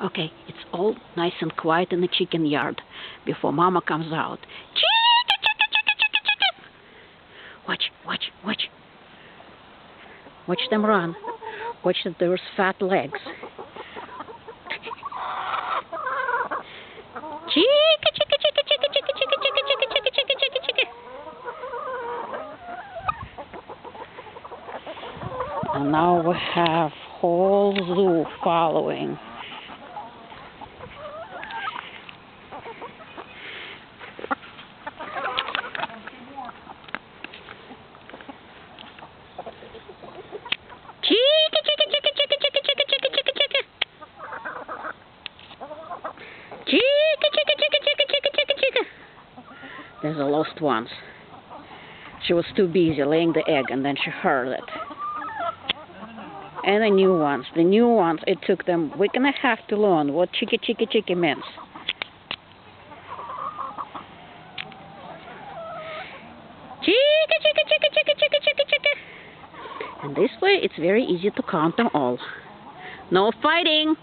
Okay, it's all nice and quiet in the chicken yard before Mama comes out. Chicka, chicka, chicka, chicka, chicka. Watch, watch, watch. Watch them run. Watch those fat legs. Chicka, chicka, chicka, chicka, chicka, chicka, chicka, chicka, chicka, chicka, chicka, chicka. And now we have whole zoo following. Chicka, chicka, chicka, chicka, chicka, chicka, chicka, chicka, chicka. Chicka, chicka, chicka, chicka, chicka, chicka, chicka. There's the lost ones. She was too busy laying the egg and then she heard it. And the new ones, it took them a week and a half to learn what chicka chicka chicka means. Chicka chicka chicka chicka chicka chicka chicka. And this way it's very easy to count them all. No fighting!